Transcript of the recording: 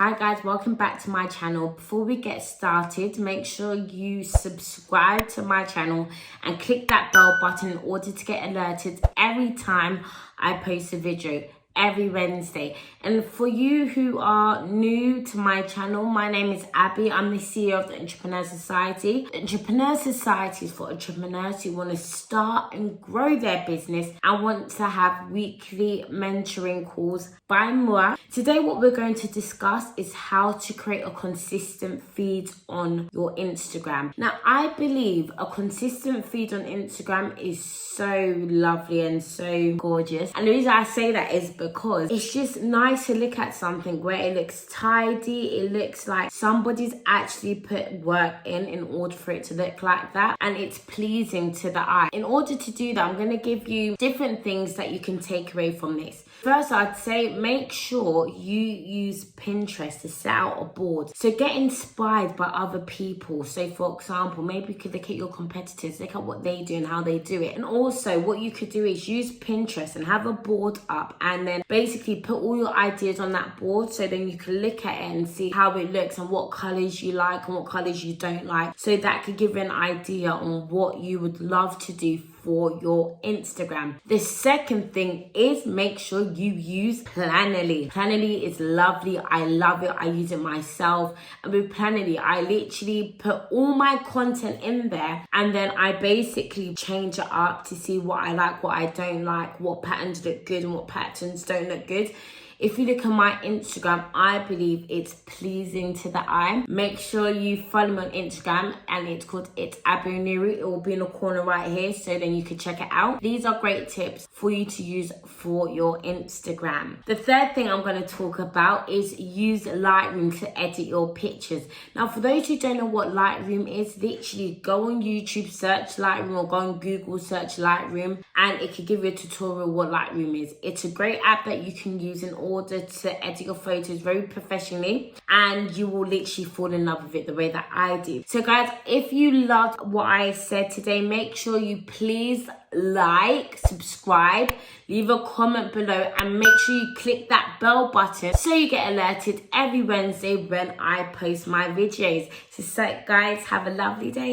Hi guys, welcome back to my channel. Before we get started, make sure you subscribe to my channel and click that bell button in order to get alerted every time I post a video every Wednesday. And for you who are new to my channel, my name is Abby. I'm the CEO of the Entrepreneur Society. The Entrepreneur Society is for entrepreneurs who want to start and grow their business and want to have weekly mentoring calls by moi. Today what we're going to discuss is how to create a consistent feed on your Instagram. Now I believe a consistent feed on Instagram is so lovely and so gorgeous, and the reason I say that is because it's just nice to look at something where it looks tidy, it looks like somebody's actually put work in order for it to look like that, and it's pleasing to the eye. In order to do that, I'm going to give you different things that you can take away from this. First, I'd say make sure you use Pinterest to set out a board. So get inspired by other people. So for example, maybe you could look at your competitors, look at what they do and how they do it. And also what you could do is use Pinterest and have a board up and then basically put all your ideas on that board, so then you can look at it and see how it looks and what colors you like and what colors you don't like. So that could give you an idea on what you would love to do for your Instagram. The second thing is make sure you use Planoly. Planoly is lovely. I love it. I use it myself. And with Planoly, I literally put all my content in there and then I basically change it up to see what I like, what I don't like, what patterns look good and what patterns don't look good. If you look at my Instagram, I believe it's pleasing to the eye. Make sure you follow me on Instagram, and it's called Oniru. It will be in the corner right here, so then you can check it out. These are great tips for you to use for your Instagram. The third thing I'm going to talk about is use Lightroom to edit your pictures. Now, for those who don't know what Lightroom is, literally go on YouTube, search Lightroom, or go on Google, search Lightroom, and it can give you a tutorial what Lightroom is. It's a great app that you can use in order to edit your photos very professionally, and you will literally fall in love with it the way that I did. So guys, if you loved what I said today, make sure you please like, subscribe, leave a comment below, and make sure you click that bell button so you get alerted every Wednesday when I post my videos. So guys, have a lovely day.